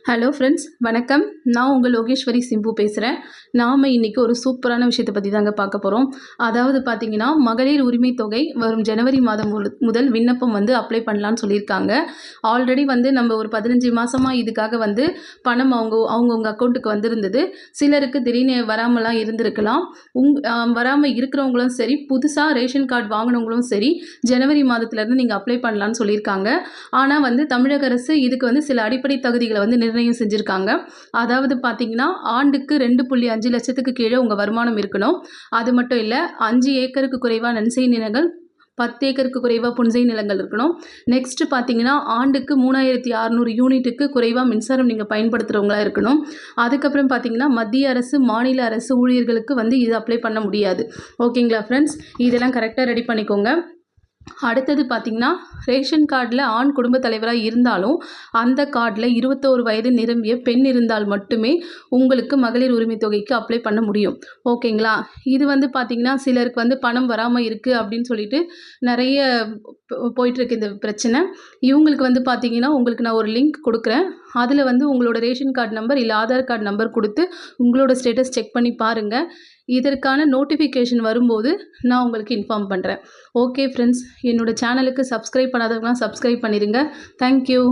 Hello friends, வணக்கம். நான் உங்கள் லோகேஸ்வரி சிம்பு பேசுகிறேன். நாம் இன்றைக்கி ஒரு சூப்பரான விஷயத்தை பற்றி தாங்க பார்க்க போகிறோம். அதாவது பார்த்தீங்கன்னா, மகளிர் உரிமை தொகை வரும் ஜனவரி மாதம் முதல் விண்ணப்பம் அப்ளை பண்ணலான்னு சொல்லியிருக்காங்க. ஆல்ரெடி நம்ம ஒரு 15 மாதமாக இதுக்காக பணம் அவங்கவுங்க அக்கௌண்ட்டுக்கு வந்திருந்தது. சிலருக்கு திடீர்னு வராமலாம் இருந்திருக்கலாம். வராமல் இருக்கிறவங்களும் சரி, புதுசாக ரேஷன் கார்டு வாங்கினவங்களும் சரி, ஜனவரி மாதத்துலேருந்து நீங்கள் அப்ளை பண்ணலான்னு சொல்லியிருக்காங்க. ஆனால் தமிழக அரசு இதுக்கு சில அடிப்படை தகுதிகளை நிர்ணயம் செஞ்சுருக்காங்க. அதாவது பார்த்தீங்கன்னா, ஆண்டுக்கு 2.5 லட்சத்துக்கு கீழே உங்கள் வருமானம் இருக்கணும். அது மட்டும் இல்லை, 5 ஏக்கருக்கு குறைவாக நன்செய் நிலங்கள், 10 ஏக்கருக்கு குறைவாக புன்செய் நிலங்கள் இருக்கணும். நெக்ஸ்ட்டு பார்த்தீங்கன்னா, ஆண்டுக்கு 3600 யூனிட்டுக்கு குறைவாக மின்சாரம் நீங்கள் பயன்படுத்துகிறவங்களா இருக்கணும். அதுக்கப்புறம் பார்த்தீங்கன்னா, மத்திய அரசு, மாநில அரசு ஊழியர்களுக்கு இது அப்ளை பண்ண முடியாது. ஓகேங்களா ஃப்ரெண்ட்ஸ்? இதெல்லாம் கரெக்டாக ரெடி பண்ணிக்கோங்க. அடுத்தது பார்த்தீங்கன்னா, ரேஷன் கார்டில் ஆண் குடும்பத் தலைவராக இருந்தாலும் அந்த கார்டில் 21 வயது நிரம்பிய பெண் இருந்தால் மட்டுமே உங்களுக்கு மகளிர் உரிமை தொகைக்கு அப்ளை பண்ண முடியும். ஓகேங்களா? இது பார்த்தீங்கன்னா, சிலருக்கு பணம் வராமல் இருக்குது அப்படின்னு சொல்லிட்டு நிறைய போயிட்டுருக்கு இந்த பிரச்சனை. இவங்களுக்கு பார்த்தீங்கன்னா, உங்களுக்கு நான் ஒரு லிங்க் கொடுக்குறேன். அதில் உங்களோட ரேஷன் கார்டு நம்பர் இல்லை ஆதார் கார்டு நம்பர் கொடுத்து உங்களோட ஸ்டேட்டஸ் செக் பண்ணி பாருங்கள். இதற்கான நோட்டிஃபிகேஷன் வரும்போது நான் உங்களுக்கு இன்ஃபார்ம் பண்ணுறேன். ஓகே ஃப்ரெண்ட்ஸ், என்னோட சேனலுக்கு சப்ஸ்கிரைப் பண்ணாதவங்களாம் சப்ஸ்கிரைப் பண்ணிடுங்க. தேங்க்யூ.